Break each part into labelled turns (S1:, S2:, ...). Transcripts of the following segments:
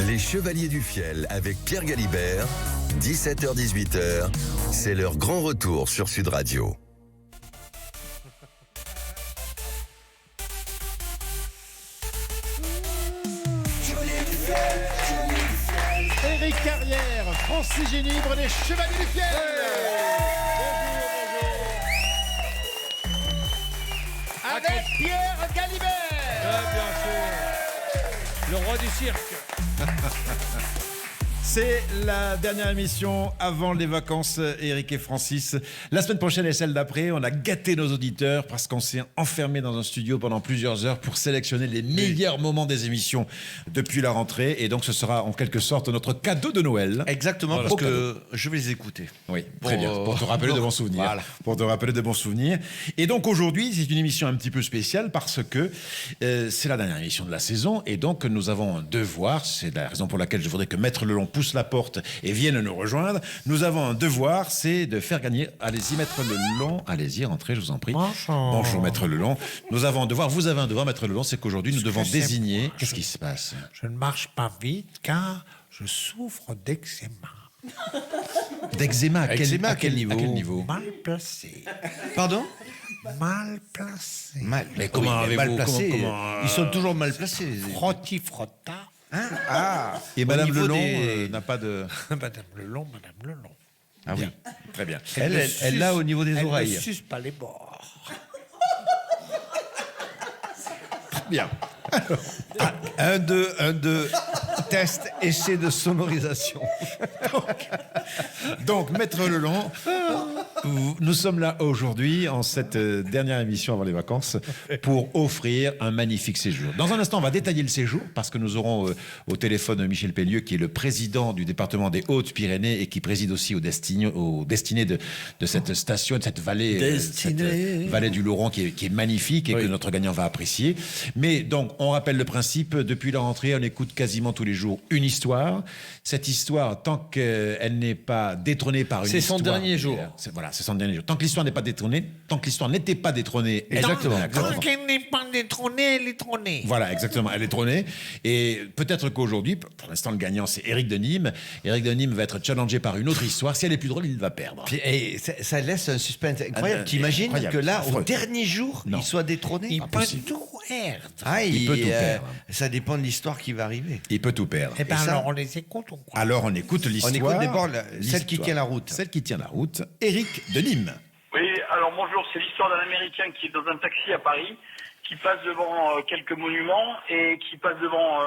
S1: Les Chevaliers du Fiel avec Pierre Galibert, 17h-18h, c'est leur grand retour sur Sud Radio.
S2: Éric Carrière, Francis Génibre, les Chevaliers du Fiel. Bonjour. Avec Pierre Galibert.
S3: Bien sûr. Le roi du cirque.
S2: C'est la dernière émission avant les vacances, Éric et Francis. La semaine prochaine et celle d'après, on a gâté nos auditeurs parce qu'on s'est enfermé dans un studio pendant plusieurs heures pour sélectionner les meilleurs moments des émissions depuis la rentrée. Et donc, ce sera en quelque sorte notre cadeau de Noël.
S4: Exactement,
S2: Voilà.
S4: parce que je vais les écouter.
S2: Oui, très bien. Pour te rappeler de bons souvenirs.
S4: Voilà.
S2: Pour te rappeler de bons souvenirs. Et donc, aujourd'hui, c'est une émission un petit peu spéciale parce que c'est la dernière émission de la saison. Et donc, nous avons un devoir. C'est la raison pour laquelle je voudrais que Maître Lelon pousse la porte et vienne nous rejoindre. Nous avons un devoir, c'est de faire gagner. Allez-y, Maître Lelon. Allez-y, rentrez, je vous en prie. Bonjour, Maître Lelon. Nous avons un devoir. Vous avez un devoir, Maître Lelon, c'est qu'aujourd'hui, nous devons désigner. Qu'est-ce qui se passe?
S5: Je ne marche pas vite car je souffre d'eczéma.
S2: D'eczéma,
S4: Eczéma,
S2: à quel niveau?
S4: à quel
S2: niveau?
S5: Mal placé.
S4: Pardon?
S5: Mal placé.
S4: Mais
S2: comment avez-vous-
S4: mal placés?
S2: comment,
S4: Ils sont toujours mal placés.
S5: Frotti-frotta.
S2: Et
S4: Au
S2: Madame
S4: niveau
S2: Lelon
S4: des-
S2: n'a pas de...
S5: Madame Lelon.
S4: Ah oui.
S2: Très bien.
S4: Elle l'a au niveau des
S5: Elle
S4: oreilles.
S5: ne suce pas les bords.
S2: Bien.
S4: 1, 2, test, essai de sonorisation.
S2: Donc, Maître Lelon, nous sommes là aujourd'hui, en cette dernière émission avant les vacances, pour offrir un magnifique séjour. Dans un instant, on va détailler le séjour, parce que nous aurons au téléphone Michel Pellieu, qui est le président du département des Hautes-Pyrénées et qui préside aussi aux destinées de cette station, de cette vallée, cette vallée du Laurent, qui est magnifique et que notre gagnant va apprécier. Mais donc, on rappelle le principe, depuis la rentrée, on écoute quasiment tous les jours une histoire. Cette histoire, tant qu'elle n'est pas détrônée par une
S4: C'est son
S2: histoire...
S4: dernier jour.
S2: Voilà, c'est son dernier jour. Tant que l'histoire n'est pas détrônée, tant que l'histoire n'était pas détrônée...
S4: Exactement.
S5: Tant qu'elle n'est pas détrônée, elle est trônée.
S2: Voilà, exactement, elle est trônée. Et peut-être qu'aujourd'hui, pour l'instant, le gagnant, c'est Éric de Nîmes. Éric de Nîmes va être challengé par une autre histoire. Si elle est plus drôle, il va perdre.
S4: Et ça laisse un suspense incroyable. T'imagines
S2: incroyable,
S4: que là,
S2: affreux.
S4: au dernier jour,
S2: Non.
S4: il soit détrôné?
S5: Il peut
S2: possible.
S5: tout perdre.
S4: Ah,
S2: Il peut tout perdre.
S4: Ça dépend de l'histoire qui va arriver.
S2: Il peut tout perdre.
S5: Eh bien,
S4: ça-
S5: alors on les écoute, on croit.
S2: Alors, on écoute l'histoire.
S4: On écoute d'abord celle qui
S2: l'histoire.
S4: tient la route.
S2: Celle qui tient la route. Éric de Nîmes.
S6: Oui, alors bonjour, c'est l'histoire d'un Américain qui est dans un taxi à Paris, qui passe devant quelques monuments et qui passe devant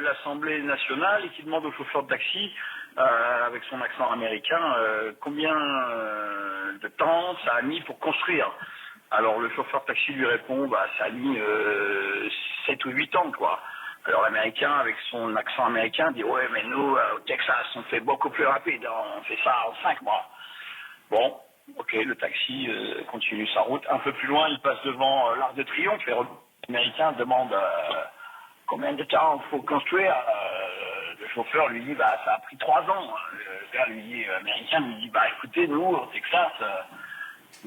S6: l'Assemblée nationale et qui demande au chauffeur de taxi, avec son accent américain, combien de temps ça a mis pour construire. Alors le chauffeur de taxi lui répond, ça a mis 7 ou 8 ans, quoi. Alors l'Américain, avec son accent américain, dit « Ouais, mais nous, au Texas, on fait beaucoup plus rapide, on fait ça en 5 mois. » Bon, ok, le taxi continue sa route. Un peu plus loin, il passe devant l'Arc de Triomphe et l'Américain demande combien de temps il faut construire. Le chauffeur lui dit ça a pris 3 ans. Le gars américain lui dit écoutez, nous au Texas,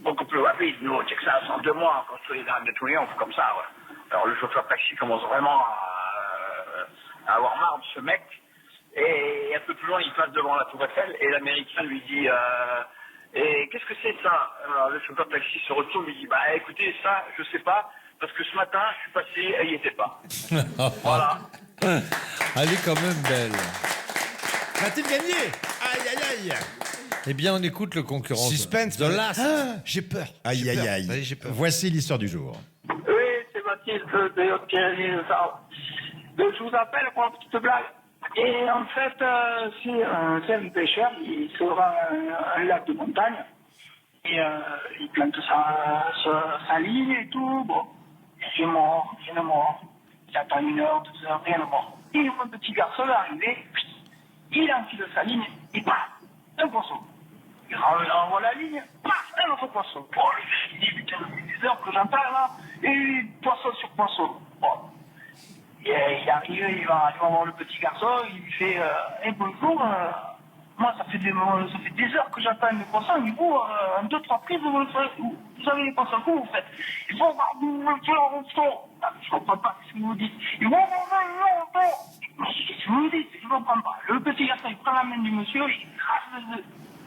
S6: beaucoup plus rapide. Nous au Texas, en 2 mois, on construit l'Arc de Triomphe comme ça. Ouais. Alors le chauffeur de taxi commence vraiment à avoir marre de ce mec. Et un peu plus loin, il passe devant la Tour Eiffel et l'Américain lui dit et qu'est-ce que c'est ça? Alors, le chauffeur de taxi se retourne et lui dit écoutez, ça, je sais pas, parce que ce matin, je suis passé, elle y était pas. Voilà.
S3: Elle est quand même belle.
S2: Va-t-il gagner? Aïe, aïe, aïe.
S3: Eh bien, on écoute le concurrent.
S4: Suspense.
S3: De l'As.
S4: J'ai peur.
S2: Aïe,
S4: J'ai
S2: aïe,
S4: peur.
S2: aïe.
S4: Allez, j'ai peur.
S2: Voici l'histoire du jour.
S6: Oui, c'est Mathilde de Haute-Pyrénées. Je vous appelle pour une petite blague. Et en fait, c'est un pêcheur, il sort un lac de montagne, et il plante sa ligne et tout, bon, il est mort, il attend 1 heure, 2 heures, rien de mort. Et mon petit garçon est arrivé, il enfile sa ligne, et paf, un poisson. Il renvoie la ligne, paf, un autre poisson. Bon, il dit, putain, ça fait des heures que j'entends là, et poisson sur poisson. Bon. Et il arrive, il va voir le petit garçon, il lui fait bonjour, moi ça fait des heures que j'attends les poissons, et vous, en 2-3 prises, vous avez les poissons, comment vous faites? Il faut vous le faire en retour. Je comprends pas ce que vous dites. Il faut qu'est-ce que vous dites?
S7: je comprends pas. Le petit garçon, il prend la main du monsieur, il crache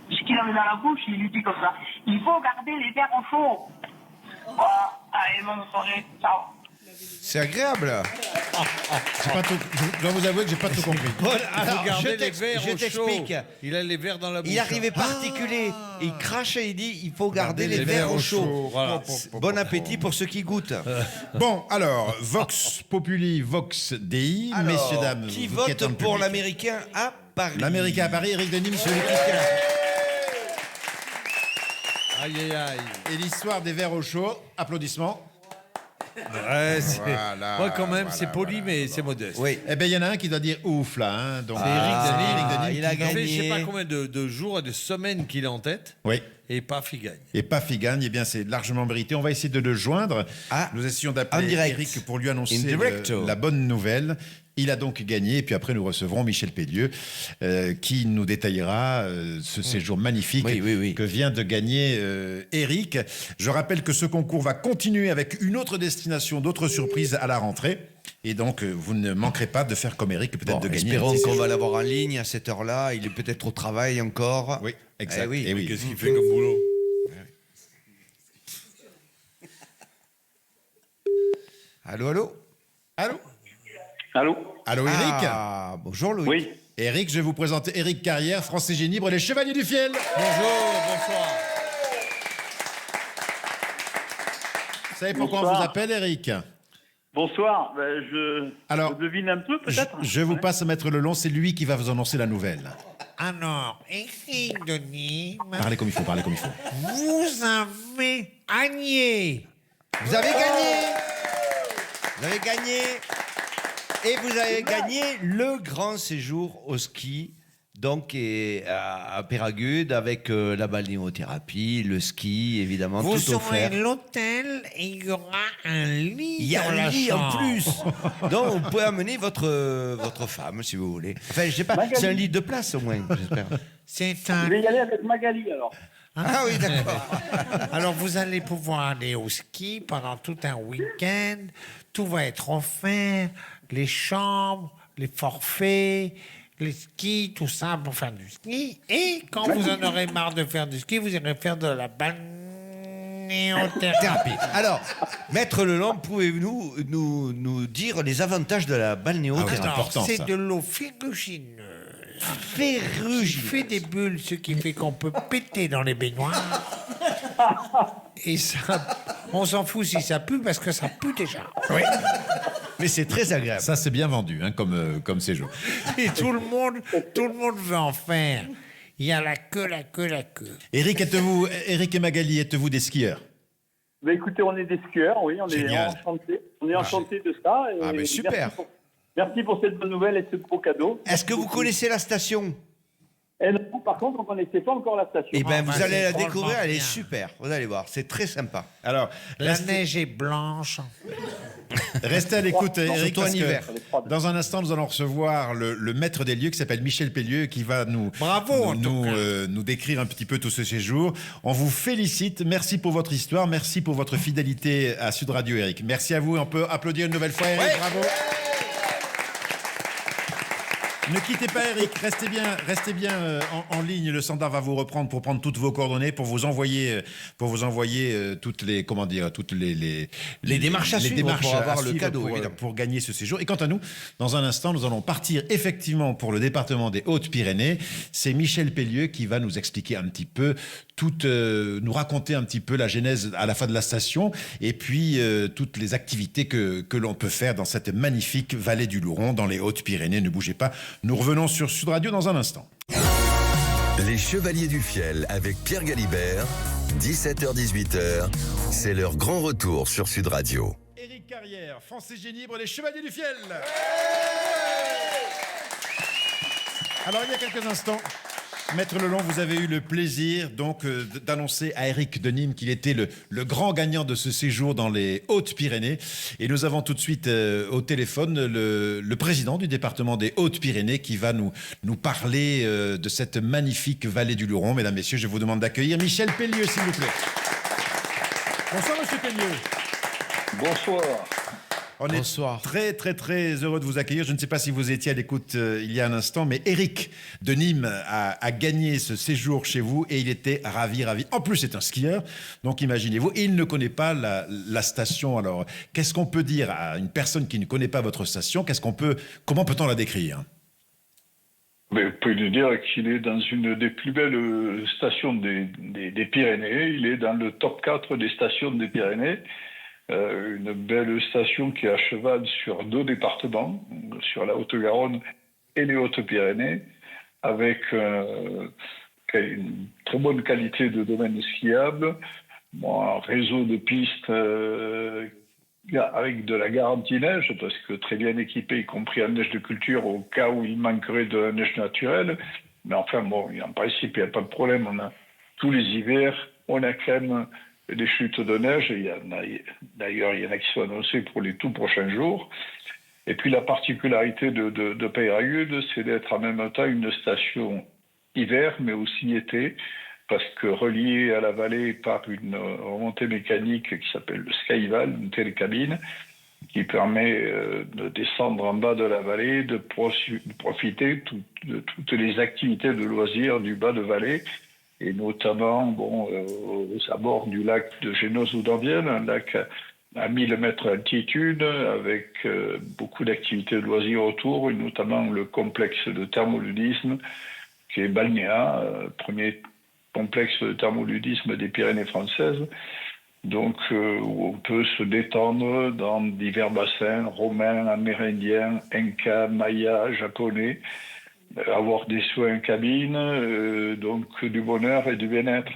S7: ce qu'il avait dans la bouche, il lui dit comme ça. Il faut garder les verres au chaud. Voilà. Allez, bonne soirée. Ciao.
S4: C'est agréable.
S2: Je dois vous avouer que j'ai pas tout compris.
S4: Bon,
S3: Il faut garder les verres au chaud.
S4: t'explique.
S3: Il a les verres dans la bouche.
S4: Il arrivait particulier. Il crache et il dit il faut garder les verres au chaud.
S3: Voilà.
S4: Bon appétit pour ceux qui goûtent.
S2: Bon, alors, Vox Populi, Vox Dei,
S4: Alors,
S2: messieurs, dames.
S4: qui
S2: vous qui êtes dans
S4: vote
S2: le
S4: pour
S2: public.
S4: l'américain à Paris?
S2: L'américain à Paris, Éric Denis, celui qui tient.
S3: Aïe, aïe, aïe.
S2: Et l'histoire des verres au chaud, applaudissements.
S3: Ouais,
S2: Voilà,
S3: moi, quand même,
S2: voilà,
S3: c'est poli,
S2: voilà,
S3: mais c'est modeste.
S4: Oui.
S2: Eh bien, il y en a un qui doit dire ouf, là. Hein, donc,
S3: C'est Éric Denis.
S2: Éric Denis.
S4: il a
S3: Ça fait,
S4: gagné.
S3: je sais pas combien de jours et de semaines qu'il est en tête.
S2: Oui.
S3: Et paf, il gagne.
S2: Et paf, il gagne, eh bien c'est largement mérité. On va essayer de le joindre.
S4: Ah,
S2: Nous essayons
S4: en
S2: d'appeler
S4: direct.
S2: Eric pour lui annoncer
S4: In directo.
S2: la bonne nouvelle. Il a donc gagné, et puis après nous recevrons Michel Pélieu, qui nous détaillera ce séjour magnifique
S4: Oui.
S2: que vient de gagner Eric. Je rappelle que ce concours va continuer avec une autre destination, d'autres surprises à la rentrée. Et donc, vous ne manquerez pas de faire comme Eric, peut-être
S4: Bon,
S2: de gagner.
S4: espérons
S2: un petit
S4: qu'on
S2: séjour.
S4: va l'avoir en ligne à cette heure-là. Il est peut-être au travail encore.
S2: Oui, exact.
S4: Eh oui.
S2: Eh oui.
S3: Qu'est-ce qu'il fait comme boulot?
S4: Allô, allô.
S2: Allô
S6: Allô?
S2: Allô, Eric.
S4: Ah, bonjour Louis.
S6: Oui.
S2: Eric, je vais vous présenter Eric Carrière, Français Génie Libre, les Chevaliers du Fiel.
S3: Bonjour, bonsoir.
S2: Vous savez pourquoi on
S6: Bonsoir.
S2: vous appelle, Eric?
S6: Bonsoir. Ben, je devine un peu, peut-être.
S2: Je vous passe à Maître Lelon, c'est lui qui va vous annoncer la nouvelle.
S5: Alors, Éric Denis,
S2: Parlez comme il faut, parlez comme il faut.
S5: vous avez gagné.
S4: Vous avez gagné. Vous avez gagné. Et vous avez gagné le grand séjour au ski, donc à Péragude, avec la balnéothérapie, le ski, évidemment,
S5: Vous
S4: tout
S5: aurez
S4: offert.
S5: l'hôtel et il y aura un lit.
S4: Il y a
S5: dans
S4: un
S5: la
S4: lit en
S5: chambre.
S4: plus. Donc, vous pouvez amener votre femme, si vous voulez. Enfin, je sais pas, c'est un lit de place, au moins, j'espère.
S5: C'est
S6: Je
S5: un.
S6: vais y aller avec Magali, alors.
S4: Ah oui, d'accord.
S5: Alors, vous allez pouvoir aller au ski pendant tout un week-end. Tout va être offert. Les chambres, les forfaits, les skis, tout ça pour faire du ski. Et quand vous en aurez marre de faire du ski, vous irez faire de la balnéothérapie.
S4: Thérapie. Alors, Maître Lelon, pouvez-vous nous dire les avantages de la balnéothérapie?
S2: Ah oui, important,
S5: C'est
S2: ça.
S5: de l'eau ferrugineuse. Qui
S4: Ferrugineuse.
S5: fait des bulles, ce qui fait qu'on peut péter dans les baignoires. Et ça, on s'en fout si ça pue parce que ça pue déjà.
S4: Oui. Mais c'est très agréable.
S2: Ça, c'est bien vendu hein, comme séjour.
S5: Et tout le monde veut en faire. Il y a la queue.
S2: Eric et Magali, êtes-vous des skieurs?
S6: Ben, écoutez, on est des skieurs, oui, on
S2: Génial.
S6: est enchantés. On est enchantés de ça. Et
S4: Ah, mais super.
S6: Merci pour cette bonne nouvelle et ce beau cadeau.
S4: Est-ce que vous connaissez la station?
S6: Et non, par contre, on ne connaissait pas encore la station.
S4: Eh bien,
S5: bah,
S4: vous allez
S5: c'est
S4: la
S5: drôlement
S4: découvrir, elle est
S5: bien.
S4: super. Vous allez voir, c'est très sympa.
S2: Alors,
S5: La neige est blanche.
S2: restez à l'écoute, Eric,
S4: surtout en
S2: parce que
S4: hiver.
S2: dans un instant, nous allons recevoir le maître des lieux qui s'appelle Michel Pélieu, qui va
S5: Bravo, en tout cas.
S2: nous décrire un petit peu tout ce séjour. On vous félicite. Merci pour votre histoire. Merci pour votre fidélité à Sud Radio, Eric. Merci à vous. On peut applaudir une nouvelle fois, Eric.
S4: Ouais.
S2: Bravo. Ne quittez pas Eric, restez bien en ligne. Le standard va vous reprendre pour prendre toutes vos coordonnées, pour vous envoyer toutes les
S4: démarches à suivre pour avoir
S2: à
S4: le
S2: suivre
S4: cadeau, évidemment.
S2: pour gagner ce séjour. Et quant à nous, dans un instant, nous allons partir effectivement pour le département des Hautes-Pyrénées. C'est Michel Pélieu qui va nous expliquer un petit peu nous raconter un petit peu la genèse à la fin de la station et puis toutes les activités que l'on peut faire dans cette magnifique vallée du Louron, dans les Hautes-Pyrénées. Ne bougez pas. Nous revenons sur Sud Radio dans un instant.
S1: Les Chevaliers du Fiel avec Pierre Galibert, 17h-18h, c'est leur grand retour sur Sud Radio.
S2: Éric Carrière, Français Génie Libre, les Chevaliers du Fiel. Alors, il y a quelques instants, Maître Lelon, vous avez eu le plaisir donc d'annoncer à Éric de Nîmes qu'il était le grand gagnant de ce séjour dans les Hautes-Pyrénées. Et nous avons tout de suite au téléphone le président du département des Hautes-Pyrénées qui va nous parler de cette magnifique vallée du Louron. Mesdames, Messieurs, je vous demande d'accueillir Michel Pélieu, s'il vous plaît. Bonsoir, Monsieur Pélieu.
S6: Bonsoir.
S2: On est
S4: Bonsoir.
S2: très, très, très heureux de vous accueillir. Je ne sais pas si vous étiez à l'écoute il y a un instant, mais Eric de Nîmes a gagné ce séjour chez vous et il était ravi, ravi. En plus, c'est un skieur, donc imaginez-vous. Et il ne connaît pas la station. Alors, qu'est-ce qu'on peut dire à une personne qui ne connaît pas votre station? Comment peut-on la décrire?
S8: Mais vous pouvez lui dire qu'il est dans une des plus belles stations des Pyrénées. Il est dans le top 4 des stations des Pyrénées. Une belle station qui est à cheval sur 2 départements, sur la Haute-Garonne et les Hautes-Pyrénées, avec une très bonne qualité de domaine skiable, un réseau de pistes avec de la garantie neige, parce que très bien équipé, y compris en neige de culture, au cas où il manquerait de la neige naturelle. Mais enfin, bon, en principe, il n'y a pas de problème. On a tous les hivers, on a quand même des chutes de neige. D'ailleurs, il y en a qui sont annoncées pour les tout prochains jours. Et puis, la particularité de Peyragudes, c'est d'être en même temps une station hiver, mais aussi été, parce que relié à la vallée par une remontée mécanique qui s'appelle le Skyval, une télécabine, qui permet de descendre en bas de la vallée, de profiter de toutes les activités de loisirs du bas de vallée, et notamment aux abords du lac de Génoz ou d'Ambiel, un lac à 1000 mètres d'altitude, avec beaucoup d'activités de loisirs autour, et notamment le complexe de thermoludisme, qui est Balnéa, premier complexe de thermoludisme des Pyrénées françaises, donc où on peut se détendre dans divers bassins romains, amérindiens, incas, mayas, japonais, avoir des soins en cabine, donc du bonheur et du bien-être.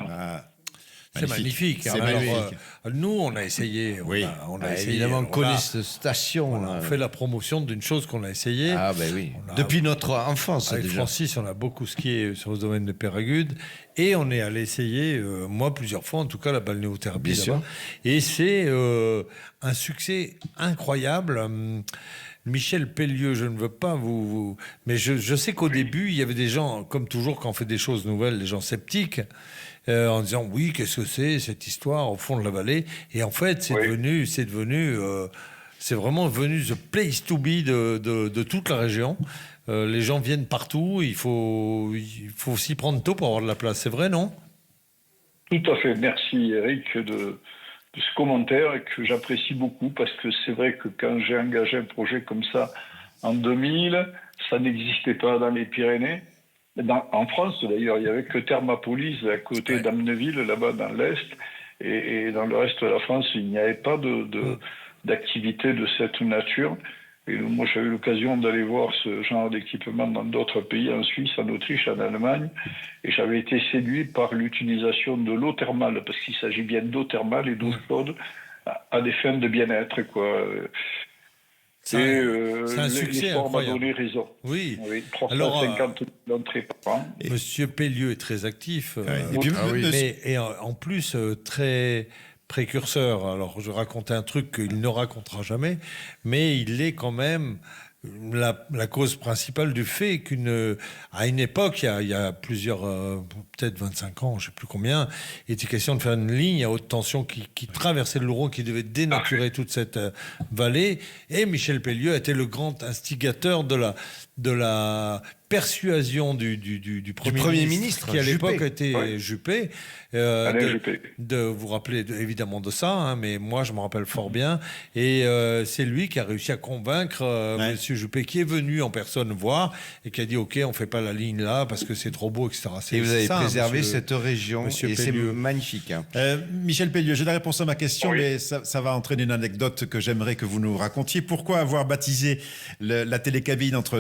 S3: C'est magnifique.
S2: C'est
S3: Alors,
S2: magnifique.
S3: Nous, on a essayé.
S2: Oui.
S3: On a essayé.
S4: Évidemment, on connaît
S3: a-
S4: cette station.
S3: on fait la promotion d'une chose qu'on a essayé.
S4: Ah, ben oui.
S3: On a-
S4: Depuis notre enfance,
S3: Avec
S4: déjà.
S3: Francis, on a beaucoup skié sur le domaine de Peyragudes et on est allé essayer, moi plusieurs fois en tout cas, la balnéothérapie
S4: Bien
S3: là-bas.
S4: sûr.
S3: Et c'est un succès incroyable. Michel Pellieu, je ne veux pas mais je sais qu'au début, il y avait des gens, comme toujours quand on fait des choses nouvelles, des gens sceptiques, en disant oui, qu'est-ce que c'est cette histoire au fond de la vallée? Et en fait, c'est vraiment devenu the place to be de toute la région. Les gens viennent partout, il faut s'y prendre tôt pour avoir de la place. C'est vrai, non?
S8: Tout à fait. Merci Eric de ce commentaire que j'apprécie beaucoup, parce que c'est vrai que quand j'ai engagé un projet comme ça en 2000, ça n'existait pas dans les Pyrénées. En France, d'ailleurs, il n'y avait que Thermapolis à côté d'Amneville, là-bas dans l'Est. Et dans le reste de la France, il n'y avait pas d'activité de cette nature. Et moi, j'avais eu l'occasion d'aller voir ce genre d'équipement dans d'autres pays, en Suisse, en Autriche, en Allemagne. Et j'avais été séduit par l'utilisation de l'eau thermale, parce qu'il s'agit bien d'eau thermale et d'eau chaude à des fins de bien-être, quoi.
S3: C'est un succès
S8: l'effort m'a
S3: incroyable.
S8: donné raison.
S3: Oui.
S8: 350 d'entrées par an.
S3: Monsieur Pellieu est très actif.
S2: Et puis,
S3: En plus, très précurseur. Alors, je racontais un truc qu'il ne racontera jamais, mais il est quand même la cause principale du fait à une époque, il y a plusieurs, peut-être 25 ans, je ne sais plus combien, il était question de faire une ligne à haute tension qui traversait le Louron, qui devait dénaturer toute cette vallée. Et Michel Pellieu était le grand instigateur de la persuasion du Premier ministre, qui à l'époque était Juppé, de vous rappeler évidemment de ça, hein, mais moi je me rappelle fort bien, et c'est lui qui a réussi à convaincre Monsieur Juppé, qui est venu en personne voir et qui a dit ok, on fait pas la ligne là parce que c'est trop beau, etc.
S4: Et vous avez
S3: ça,
S4: préservé
S3: monsieur-
S4: cette région,
S3: monsieur
S4: et c'est
S3: Pellieu.
S4: magnifique. Hein.
S2: Michel Pellieu, j'ai la réponse à ma question, mais ça va entraîner une anecdote que j'aimerais que vous nous racontiez. Pourquoi avoir baptisé la télécabine entre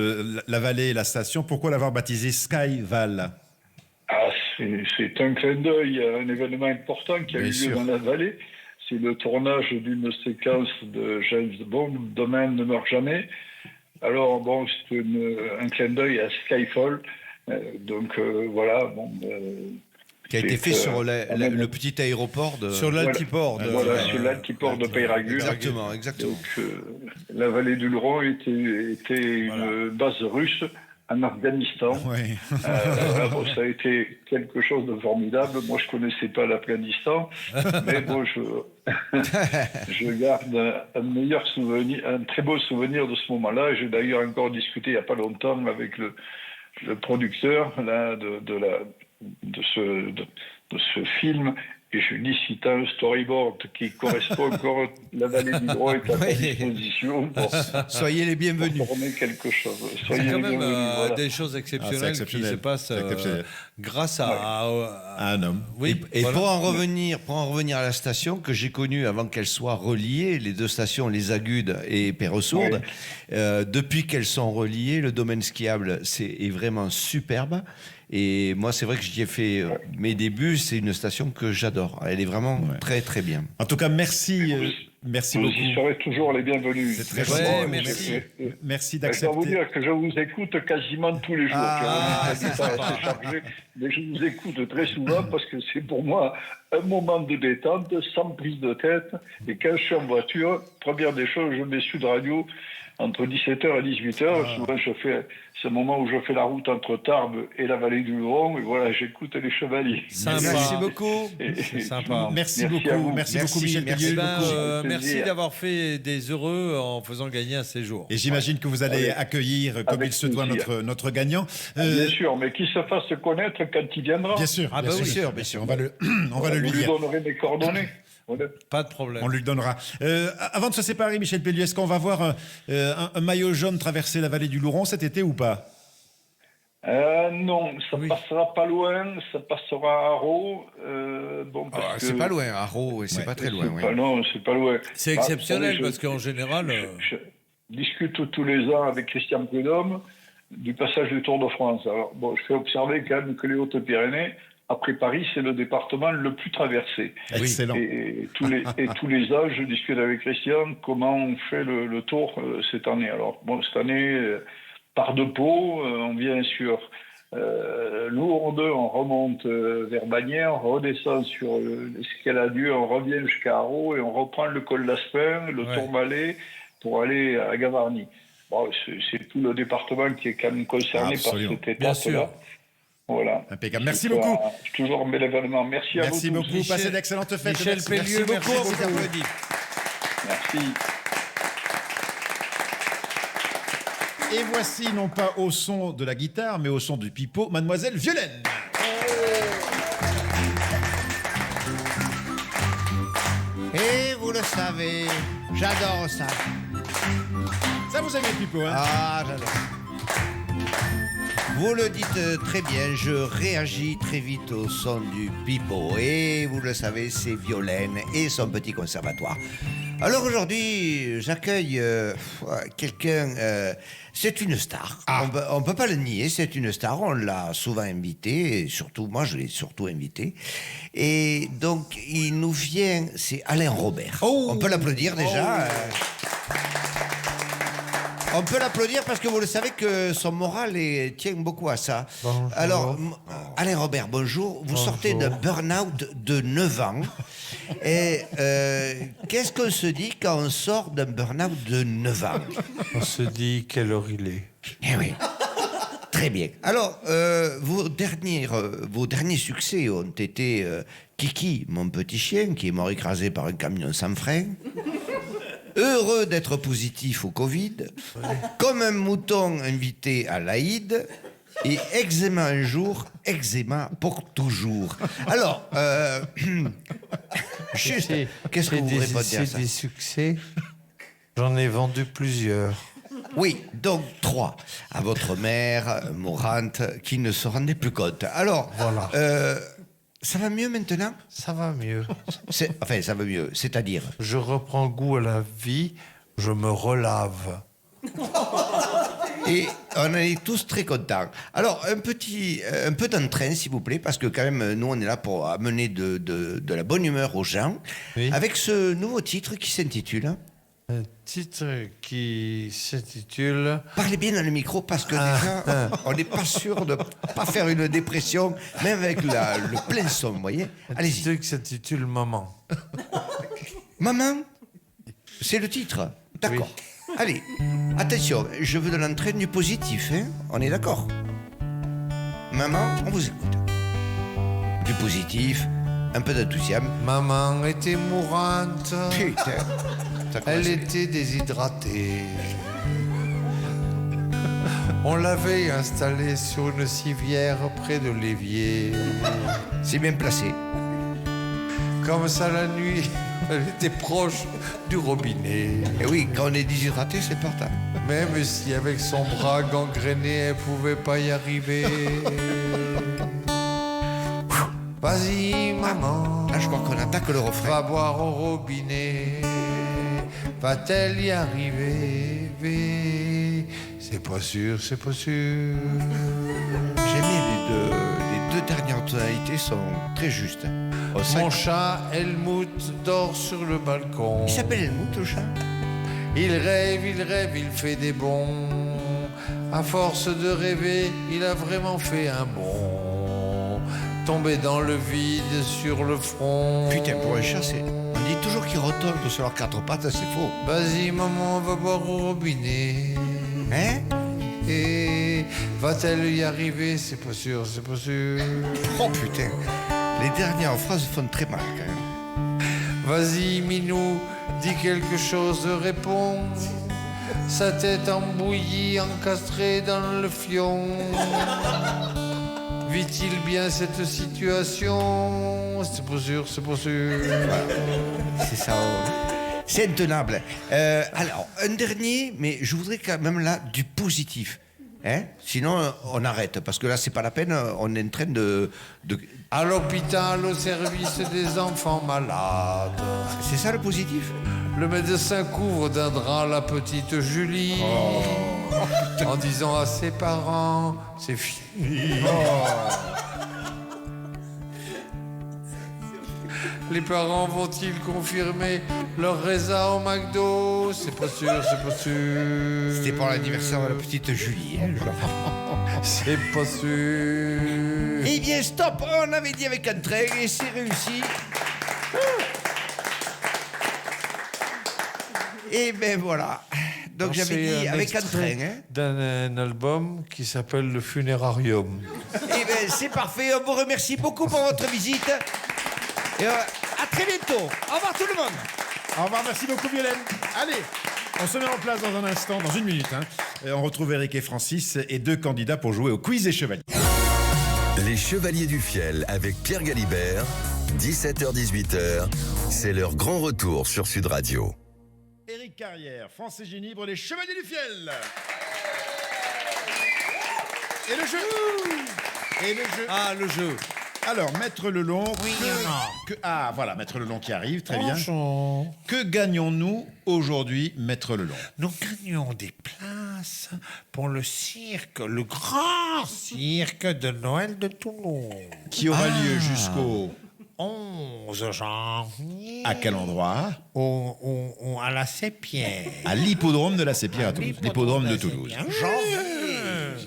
S2: la vallée et la station? Pourquoi l'avoir baptisé Skyval?
S8: Ah, c'est un clin d'œil à un événement important qui a eu lieu dans la vallée. C'est le tournage d'une séquence de James Bond, Demain ne meurt jamais. Alors, bon, c'est un clin d'œil à Skyfall. Voilà.
S4: Qui a été fait sur le petit aéroport de...
S3: Sur l'altiport.
S8: Sur l'altiport de Peyragudes.
S4: Exactement.
S8: Donc, la vallée du Luron était une base russe en Afghanistan.
S2: Ouais.
S8: Voilà, bon, ça a été quelque chose de formidable. Moi, je connaissais pas l'Afghanistan, mais bon, je garde un très beau souvenir de ce moment-là. J'ai d'ailleurs encore discuté il n'y a pas longtemps avec le producteur là, de ce film. Et je dis, si tu as un storyboard qui correspond encore, la vallée du Drô est à ta disposition pour
S4: Soyez les bienvenus.
S8: former quelque chose.
S3: C'est
S8: Soyez
S3: quand
S8: les
S3: même
S8: bienvenus, voilà.
S3: des choses exceptionnelles qui
S2: exceptionnel.
S3: se passent
S2: C'est exceptionnel.
S3: grâce à
S2: Un homme.
S3: oui,
S4: Et
S3: voilà.
S4: pour en revenir à la station que j'ai connue avant qu'elle soit reliée, les deux stations, les Agudes et Perresourde, depuis qu'elles sont reliées, le domaine skiable est vraiment superbe. Et moi, c'est vrai que j'y ai fait mes débuts. C'est une station que j'adore. Elle est vraiment très, très bien.
S2: En tout cas, merci. Merci
S8: Vous
S2: beaucoup.
S8: y serez toujours les bienvenus.
S2: C'est très
S3: gentil.
S8: Bon,
S3: Merci.
S2: Merci
S8: Je dois vous
S2: d'accepter.
S8: dire que je vous écoute quasiment tous les jours.
S3: c'est
S8: C'est assez chargé, mais je vous écoute très souvent parce que c'est pour moi un moment de détente, sans prise de tête. Et quand je suis en voiture, première des choses, je mets Sud Radio entre 17h et 18h. Souvent, c'est le moment où je fais la route entre Tarbes et la vallée du Luron. Et voilà, j'écoute les Chevaliers.
S3: Sympa.
S4: Merci beaucoup.
S3: C'est sympa.
S2: Merci
S8: à
S2: beaucoup.
S8: vous.
S2: Merci beaucoup, Michel
S4: merci
S2: Pellier.
S3: Ben,
S8: beaucoup.
S3: merci
S8: Plaisir.
S3: d'avoir fait des heureux en faisant gagner un séjour.
S2: Et j'imagine que vous allez
S8: Avec-
S2: accueillir, comme
S8: avec
S2: il se doit,
S8: plaisir.
S2: notre gagnant.
S8: Bien sûr, mais qu'il se fasse connaître quand il viendra.
S2: Bien sûr,
S3: Ah
S2: bien
S3: bah oui.
S2: sûr, bien sûr. On va le lui
S8: Vous lui
S2: dire.
S8: donnerez mes coordonnées. Voilà.
S3: Pas de problème.
S2: On lui le donnera. Avant de se séparer, Michel Pellier, est-ce qu'on va voir un maillot jaune traverser la vallée du Luron cet été ou pas?
S8: Non, ça passera pas loin, ça passera à Arros. Bon, parce que
S4: C'est pas loin, Arros, et c'est pas très loin.
S8: c'est
S4: oui.
S8: pas- non, c'est pas loin.
S3: C'est
S8: Bah,
S3: exceptionnel
S8: vous savez,
S3: parce qu'en général,
S8: je discute tous les ans avec Christian Prudhomme du passage du Tour de France. Alors, bon, je fais observer quand même que les Hautes-Pyrénées, après Paris, c'est le département le plus traversé.
S2: Excellent.
S8: Et tous les ans, je discute avec Christian comment on fait le tour cette année. Alors, bon, cette année, par deux pots, on vient sur Lourdes, on remonte vers Bagnères, on redescend sur l'Escaladieu, on revient jusqu'à Arros et on reprend le col d'Aspin, le Tourmalet, pour aller à Gavarnie. Bon, c'est tout le département qui est quand même concerné
S2: Absolument.
S8: par cette
S3: Bien
S8: étape-là.
S3: sûr.
S8: Voilà.
S2: Impeccable. Merci beaucoup.
S8: Toujours un bel événement. Merci à
S2: Merci
S8: vous tous.
S2: beaucoup. Passez d'excellentes fêtes.
S3: Michel
S2: Merci.
S3: Pellier, merci
S2: beaucoup.
S3: beaucoup.
S8: Merci.
S2: Et voici, non pas au son de la guitare, mais au son du pipeau, Mademoiselle Violaine.
S5: Et vous le savez, j'adore ça.
S2: Ça vous aime le pipeau, hein?
S4: Ah, j'adore. Vous le dites très bien, je réagis très vite au son du pipeau. Et vous le savez, c'est Violaine et son petit conservatoire. Alors aujourd'hui, j'accueille quelqu'un, c'est une star. On peut pas le nier, c'est une star. On l'a souvent invité, et surtout, moi je l'ai surtout invité. Et donc, il nous vient, c'est Alain Robert. On peut l'applaudir déjà. On peut l'applaudir parce que vous le savez que son moral tient beaucoup à ça.
S5: Bonjour.
S4: Alors, Alain Robert, bonjour. Vous sortez d'un burn-out de 9 ans. Et qu'est-ce qu'on se dit quand on sort d'un burn-out de 9 ans?
S3: On se dit quelle heure il est.
S4: Eh oui. Très bien. Alors, vos derniers succès ont été Kiki, mon petit chien, qui est mort écrasé par un camion sans frein. Heureux d'être positif au Covid, comme un mouton invité à l'Aïd, et eczéma un jour, eczéma pour toujours. Alors, juste, qu'est-ce que vous répondez à ça?
S9: C'est des succès. J'en ai vendu plusieurs.
S4: Oui, donc 3. À votre mère, mourante, qui ne se rendait plus compte. Alors,
S9: Voilà.
S4: Ça va mieux maintenant?
S9: Ça va mieux.
S4: Enfin, ça va mieux, c'est-à-dire?
S9: Je reprends goût à la vie. Je me relave.
S4: Et on est tous très contents. Alors, un peu d'entrain, s'il vous plaît, parce que quand même, nous, on est là pour amener de la bonne humeur aux gens,
S9: Oui.
S4: avec ce nouveau titre qui s'intitule...
S9: Un titre qui s'intitule
S4: Parlez bien dans le micro, parce que déjà, on n'est pas sûr de pas faire une dépression, même avec le plein son, vous voyez?
S9: un
S4: Allez-y.
S9: titre qui s'intitule Maman.
S4: Maman, c'est le titre. D'accord. Allez, attention, je veux de l'entraîne du positif, hein. On est d'accord? Maman, on vous écoute. Du positif, un peu d'enthousiasme.
S9: Maman était mourante.
S4: Putain. Ça
S9: Elle
S4: commence.
S9: était déshydratée. On l'avait installée sur une civière près de l'évier.
S4: C'est bien placé.
S9: Comme ça, la nuit, elle était proche du robinet.
S4: Et oui, quand on est déshydraté, c'est partant.
S9: Même si avec son bras gangréné, elle pouvait pas y arriver. Vas-y, maman.
S4: Là, je crois qu'on attaque le refrain.
S9: Va boire au robinet. Va-t-elle y arriver? C'est pas sûr, c'est pas sûr.
S4: J'aime bien les deux dernières tonalités sont très justes.
S9: Mon chat, Helmut, dort sur le balcon.
S4: Il s'appelle Helmut, le chat.
S9: Il rêve, il fait des bonds. À force de rêver, il a vraiment fait un bond. Tombé dans le vide sur le front.
S4: Putain, pour un chat, on dit toujours qu'ils retombent sur leurs quatre pattes, c'est faux.
S9: Vas-y, maman, va boire au robinet.
S4: Hein?
S9: Et va-t-elle y arriver? C'est pas sûr, c'est pas sûr.
S4: Oh putain, les dernières phrases font très mal quand même.
S9: Vas-y, Minou, dis quelque chose, réponds. Sa tête embouillie, encastrée dans le fion. Vit-il bien cette situation? C'est pas sûr, c'est pas sûr.
S4: C'est ça. C'est intenable. Alors, un dernier, mais je voudrais quand même là du positif. Hein? Sinon, on arrête, parce que là, c'est pas la peine, on est en train de...
S9: À l'hôpital, au service des enfants malades.
S4: C'est ça le positif?
S9: Le médecin couvre d'un drap la petite Julie. En disant à ses parents, c'est fini. Les parents vont-ils confirmer leur résa au McDo? C'est pas sûr, c'est pas sûr.
S4: C'était pour l'anniversaire de la petite Julie. Hein,
S9: C'est pas sûr.
S4: Eh bien, stop! On avait dit avec un trait et c'est réussi. Et ben voilà. Donc j'avais dit avec un train. Hein.
S9: D'un album qui s'appelle Le Funérarium.
S4: Eh ben c'est parfait. On vous remercie beaucoup pour votre visite. Et à très bientôt. Au revoir tout le monde.
S2: Au revoir, merci beaucoup Violaine. Allez, on se met en place dans un instant, dans une minute. Hein. Et on retrouve Eric et Francis et deux candidats pour jouer au quiz des chevaliers.
S1: Les Chevaliers du Fiel avec Pierre Galibert, 17h-18h, c'est leur grand retour sur Sud Radio.
S2: Éric Carrière, Francis Ginibre, les Chevaliers du Fiel. Et le jeu. Et le jeu.
S3: Ah, le jeu.
S2: Alors, Maître Lelon.
S5: Oui, non.
S2: Ah, voilà, Maître Lelon qui arrive, très bien.
S5: Bonjour.
S2: Que gagnons-nous aujourd'hui, Maître Lelon?
S5: Nous gagnons des places pour le cirque, le grand cirque de Noël de Toulouse.
S2: Qui aura lieu jusqu'au...
S5: 11 janvier.
S2: À quel endroit?
S5: À la Sépière.
S2: À l'hippodrome de la Sépière à Toulouse. L'hippodrome de Toulouse.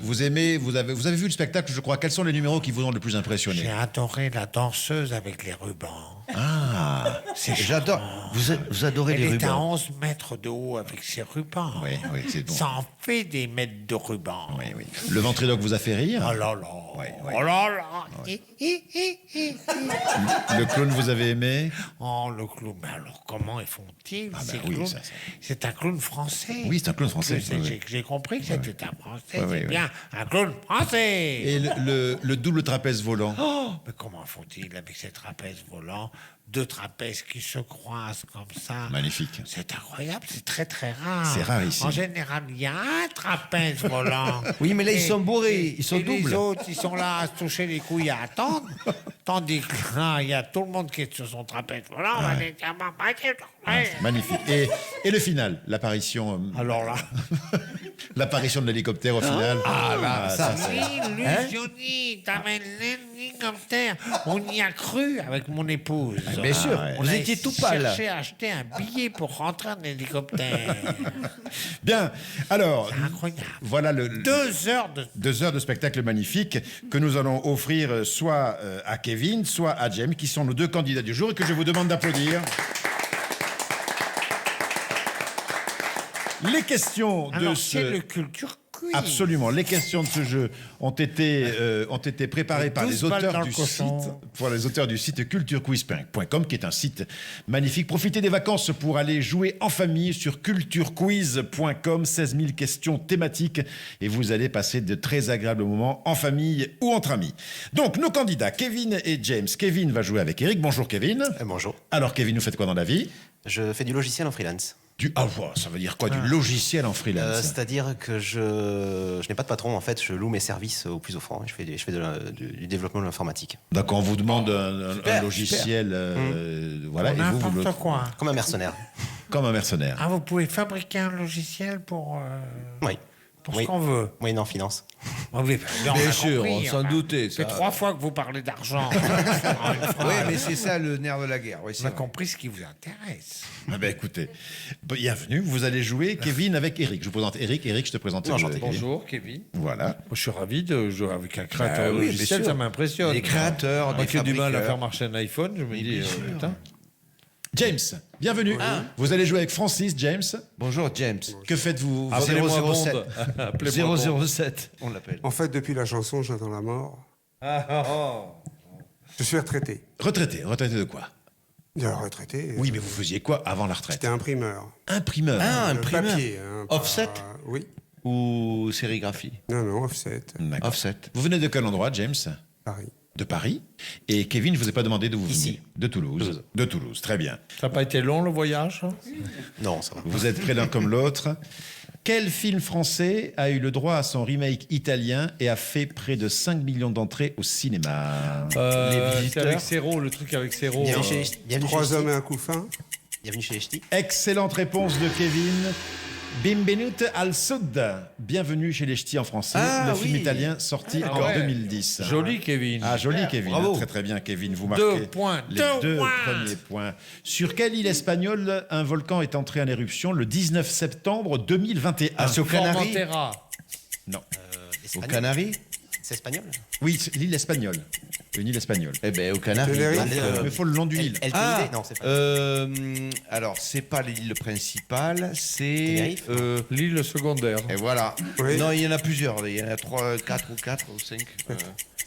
S2: Vous aimez, vous avez vu le spectacle, je crois. Quels sont les numéros qui vous ont le plus impressionné?
S5: J'ai adoré la danseuse avec les rubans.
S2: Ah,
S4: J'adore. Vous adorez
S5: Elle
S4: les
S5: est à
S4: rubans.
S5: 11 mètres de haut avec ses rubans.
S2: oui, c'est bon.
S5: Ça en fait des mètres de rubans.
S2: Oui, oui. Le ventriloque vous a fait rire?
S5: Oh là là. Oh là là.
S2: Le clown vous avez aimé?
S5: Oh, le clown. Mais alors, comment font-ils
S2: Ah,
S5: ces
S2: bah oui,
S5: clowns?
S2: ça,
S5: C'est un clown français.
S2: Oui, c'est un clown français,
S5: J'ai
S2: oui, oui.
S5: j'ai compris que c'était un français.
S2: Oui,
S5: C'est
S2: oui,
S5: bien un clown français.
S2: Et le double trapèze volant?
S5: Oh, mais comment font-ils avec ces trapèzes volants? Deux trapèzes qui se croisent comme ça.
S2: Magnifique.
S5: C'est incroyable, c'est très très rare.
S2: C'est rare ici.
S5: En général, il y a un trapèze volant.
S4: Oui, mais là, ils sont bourrés, ils sont
S5: et
S4: doubles.
S5: les autres, ils sont là à se toucher les couilles à attendre. Tandis que là, il y a tout le monde qui est sur son trapèze volant.
S2: Magnifique. Et le final, l'apparition...
S5: Alors là...
S2: L'apparition de l'hélicoptère au final.
S4: Ah là, ça,
S5: Illusionniste avec l'hélicoptère. On y a cru avec mon épouse.
S4: Bien sûr,
S5: On
S4: vous
S5: a
S4: étiez tout pâle.
S5: cherché à acheter un billet pour rentrer en hélicoptère.
S2: Bien, alors,
S5: C'est incroyable.
S2: voilà
S5: 2 heures de...
S2: 2 heures de spectacle magnifique que nous allons offrir soit à Kevin, soit à James, qui sont nos deux candidats du jour et que je vous demande d'applaudir. Les questions de
S5: Alors,
S2: ce...
S5: c'est le culture quiz.
S2: Absolument. Les questions de ce jeu ont été préparées par les
S5: 12 balles dans
S2: auteurs
S5: le
S2: du
S5: cochon.
S2: site, pour les auteurs du site culturequiz.com, qui est un site magnifique. Profitez des vacances pour aller jouer en famille sur culturequiz.com. 16 000 questions thématiques et vous allez passer de très agréables moments en famille ou entre amis. Donc, nos candidats, Kevin et James. Kevin va jouer avec Eric. Bonjour, Kevin.
S10: Bonjour.
S2: Alors, Kevin, vous faites quoi dans la vie?
S10: Je fais du logiciel en freelance.
S2: Ça veut dire quoi? Du logiciel en freelance?
S10: C'est-à-dire que je n'ai pas de patron, en fait, je loue mes services au plus offrant. Je fais du développement de l'informatique.
S2: D'accord, on vous demande un logiciel, voilà, et vous le...
S5: N'importe quoi.
S10: Comme un mercenaire.
S2: Comme un mercenaire.
S5: Ah, vous pouvez fabriquer un logiciel pour
S10: Oui.
S5: ce qu'on veut.
S10: Oui, non, finance.
S5: Ah oui, on a
S3: Bien sûr,
S5: compris,
S3: on s'en doutait.
S5: C'est
S3: ça.
S5: 3 fois que vous parlez d'argent.
S4: Oui, mais c'est ça le nerf de la guerre. Oui,
S5: On a compris ce qui vous intéresse.
S2: Ah ben écoutez, bienvenue, vous allez jouer Kevin avec Eric. Je vous présente Eric. Eric, je te présente Kevin.
S3: Bonjour, Kevin.
S2: Voilà.
S3: Moi, je suis ravi de jouer avec un créateur
S4: oui, bien
S3: logiciel,
S4: sûr.
S3: ça m'impressionne.
S4: Des créateurs,
S3: Moi
S4: des
S3: qui ai du mal à
S4: fabricants.
S3: faire marcher un iPhone, je me dis, putain.
S2: James, bienvenue. Vous allez jouer avec Francis, James.
S4: Bonjour, James.
S2: Que faites-vous?
S3: Appelez-moi
S4: 007.
S3: Bond. Appelez-moi Bond.
S4: 007, on l'appelle.
S11: En fait, depuis la chanson J'attends la mort, je suis retraité.
S2: Retraité de quoi?
S11: Retraité.
S2: Oui, mais vous faisiez quoi avant la retraite?
S11: J'étais imprimeur.
S2: Imprimeur.
S4: Ah,
S11: Le
S4: imprimeur.
S11: papier.
S4: Offset
S11: Oui.
S4: ou sérigraphie?
S11: Non, offset.
S2: D'accord.
S4: Offset.
S2: Vous venez de quel endroit, James?
S11: Paris.
S2: De Paris. Et Kevin, je vous ai pas demandé d'où vous
S10: Ici.
S2: veniez. De Toulouse. De Toulouse, très bien.
S3: Ça n'a pas été long le voyage?
S10: Non, ça va.
S2: Vous êtes près l'un comme l'autre. Quel film français a eu le droit à son remake italien et a fait près de 5 millions d'entrées au cinéma?
S3: C'est
S4: Visiteurs.
S3: avec Serrault, le truc avec Serrault.
S10: Bienvenue chez bienvenue chez
S11: 3
S10: les
S11: hommes et
S10: ch'tis.
S11: un couffin.
S10: Bienvenue chez les ch'tis.
S2: Excellente réponse de Kevin. Benvenuto al Sud. Bienvenue chez les Ch'tis en français.
S4: Ah,
S2: le film
S4: oui.
S2: italien sorti
S3: Ah
S2: en
S3: ouais.
S2: 2010.
S3: Joli, Kevin.
S2: Ah, joli, Kevin.
S4: Bravo.
S2: Très, très bien, Kevin. Vous
S3: 2
S2: marquez
S3: points.
S2: les 2 premiers points. Sur quelle île espagnole un volcan est entré en éruption le 19 septembre 2021?
S4: Ah, c'est aux Canaries?
S3: Formentera.
S2: Non.
S4: Aux
S10: Espagnol.
S4: Canaries?
S10: C'est espagnol?
S2: Oui, c'est l'île espagnole. Une île espagnole.
S4: Eh bien, aux Canaries.
S11: Tenerife.
S4: donc,
S2: Mais il faut le nom du île.
S10: El
S4: Ah,
S10: Teide? Non, c'est pas.
S4: alors, c'est pas l'île principale, c'est.
S10: Tenerife.
S3: L'île secondaire.
S4: Et voilà.
S11: Oui.
S4: Non, il y en a plusieurs. Il y en a 3, 4 ou 4 ou 5.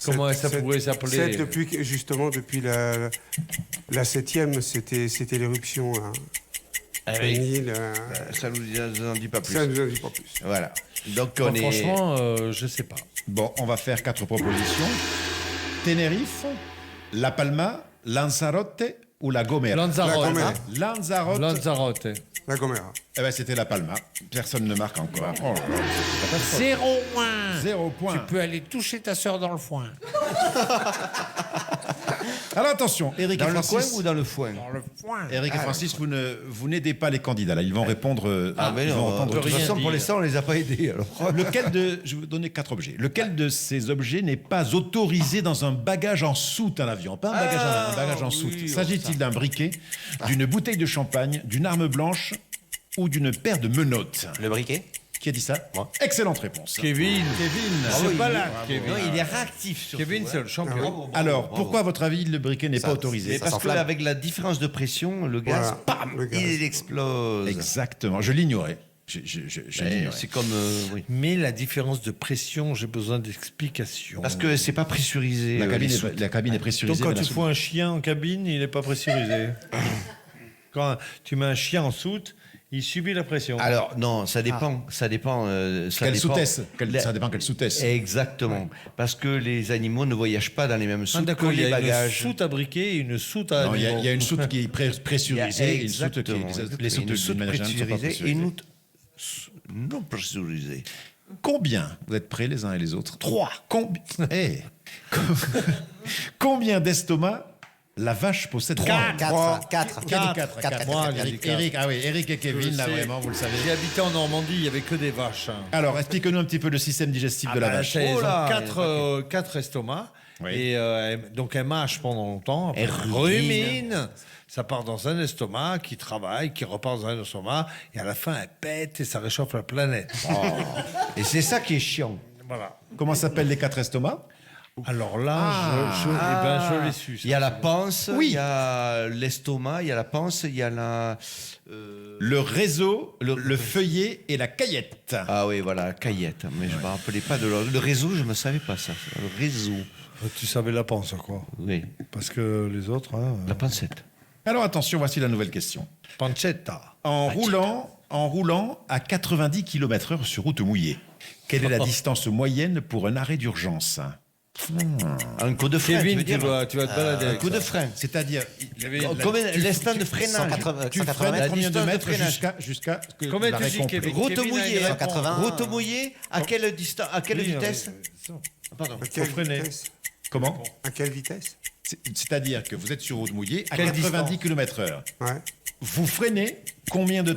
S3: Comment ça pourrait s'appeler?
S11: 7 depuis la 7e, c'était l'éruption. Hein.
S4: Ah
S11: C'est
S4: oui.
S11: une île,
S4: Ça nous en dit pas plus.
S11: ça ne nous en dit pas plus.
S4: Voilà. Donc,
S3: Bon,
S4: on est.
S3: franchement, je sais pas.
S2: Bon, on va faire 4 propositions. Tenerife, La Palma, Lanzarote ou La Gomera?
S3: Lanzarote.
S11: La Gomera.
S2: Lanzarote.
S3: Lanzarote.
S11: La Gomera.
S2: Eh ben, c'était La Palma. Personne ne marque encore. Oh là là.
S5: 0 points.
S2: 0 point.
S5: Tu peux aller toucher ta sœur dans le foin.
S2: Alors attention, Eric
S4: Dans
S2: et
S4: le
S2: Francis.
S4: coin ou dans le foin?
S5: Dans le foin.
S2: Eric et Francis, vous n'aidez pas les candidats là. Ils vont répondre.
S4: Mais
S2: ils vont
S4: non,
S2: répondre
S4: de toute
S2: tout
S4: façon,
S2: seul.
S4: pour l'instant, on les a pas aidés. Alors.
S2: Lequel de, je vais vous donner 4 objets. Lequel de ces objets n'est pas autorisé dans un bagage en soute à l'avion? Pas un bagage, un bagage en soute. S'agit-il d'un briquet, d'une bouteille de champagne, d'une arme blanche ou d'une paire de menottes?
S10: Le briquet?
S2: Qui a dit ça?
S10: Moi.
S2: Excellente réponse.
S3: Kevin.
S2: Kevin.
S3: C'est pas là, Kevin.
S4: Non, il est réactif sur
S3: Kevin, c'est le champion.
S2: Alors, pourquoi, à votre avis, le briquet n'est pas autorisé?
S4: Mais
S10: Ça
S4: parce que
S10: s'enflamme.
S4: avec la différence de pression, le gaz,
S11: Voilà,
S4: bam,
S11: le gaz.
S4: il explose.
S2: Exactement. Je l'ignorais. Je
S4: Mais
S2: l'ignorais.
S4: c'est comme oui.
S3: Mais la différence de pression, j'ai besoin d'explications.
S4: Parce que c'est pas pressurisé.
S2: La cabine,
S4: les
S2: est,
S4: soutes.
S2: la cabine est
S3: Donc
S2: pressurisée.
S3: quand
S2: mais la
S3: tu
S2: soute-
S3: fous un chien en cabine, il n'est pas pressurisé. Quand tu mets un chien en soute, il subit la pression.
S4: Alors non, ça dépend. Ça dépend. Ça
S2: Quelle
S4: dépend.
S2: soutesse? Ça dépend quelle soutesse.
S4: Exactement. Parce que les animaux ne voyagent pas dans les mêmes
S3: Ah,
S4: soutes que
S3: d'accord, il y
S4: les
S3: a une
S4: bagages.
S3: soute à briquet et une soute à
S2: Non, il y a-
S3: animaux.
S2: il y a une soute qui est pressurisée et une soute qui
S4: Exactement.
S2: les soutes
S4: Une
S2: d'une
S4: soute
S2: manière générale ne sont pas
S4: pressurisée et une
S2: pressurisées.
S4: autre non pressurisée.
S2: Combien, vous êtes prêts les uns et les autres? 3. Combien d'estomacs la vache possède?
S10: 4.
S2: Quatre.
S3: Moi, j'ai dit
S2: Eric,
S3: quatre.
S2: Eric, ah oui, Eric et Kevin, là
S3: sais.
S2: vraiment, vous le savez.
S3: J'ai habité en Normandie, il n'y avait que des vaches. hein.
S2: Alors, explique-nous un petit peu le système digestif de la vache.
S3: Elles
S4: Oh
S3: ont
S4: là,
S3: quatre estomacs.
S2: Oui.
S3: Et donc elles mâchent pendant longtemps. Après,
S4: Elles
S3: elles ruminent. Ça part dans un estomac, qui travaille, qui repart dans un estomac. Et à la fin, elles pètent et ça réchauffe la planète.
S4: Et c'est ça qui est chiant.
S3: Voilà.
S2: Comment s'appellent les 4 estomacs?
S3: Alors là, je l'ai su.
S4: Il y a la panse,
S2: Oui.
S4: il y a l'estomac, il y a la panse, il y a la...
S2: Le réseau, le feuillet et la caillette.
S4: Ah oui, voilà, la caillette. Mais je ne me rappelais pas de le réseau, je ne savais pas ça. Le réseau.
S3: Tu savais la panse, quoi.
S4: Oui,
S3: Parce que les autres, hein,
S4: la pancette.
S2: Alors attention, voici la nouvelle question.
S3: pancetta.
S2: En roulant à 90 km/h sur route mouillée, quelle est la distance moyenne pour un arrêt d'urgence?
S4: Un coup de frein,
S3: Kevin,
S4: tu veux dire
S3: tu vas te balader
S4: Un
S3: avec
S4: coup
S3: ça.
S4: de frein.
S2: C'est-à-dire,
S4: Combien l'instant de freinage?
S10: 180,
S2: tu
S10: 180
S2: freines
S10: mètres.
S2: combien de
S4: distance de
S2: mètres
S4: freinage.
S2: jusqu'à que
S3: Combien tu
S2: l'arrêt
S3: dis,
S2: complet.
S3: Kevin?
S4: Route
S3: Kevin a
S4: mouillée.
S3: une réponse.
S10: 180.
S4: Route mouillée, à quelle distance, à quelle vitesse? Pardon.
S11: À quelle
S2: freiner.
S11: vitesse
S2: Comment?
S11: À quelle vitesse
S2: C'est-à-dire que vous êtes sur route mouillée à
S3: Quelle
S2: 90 km/h.
S11: Ouais.
S2: Vous freinez combien de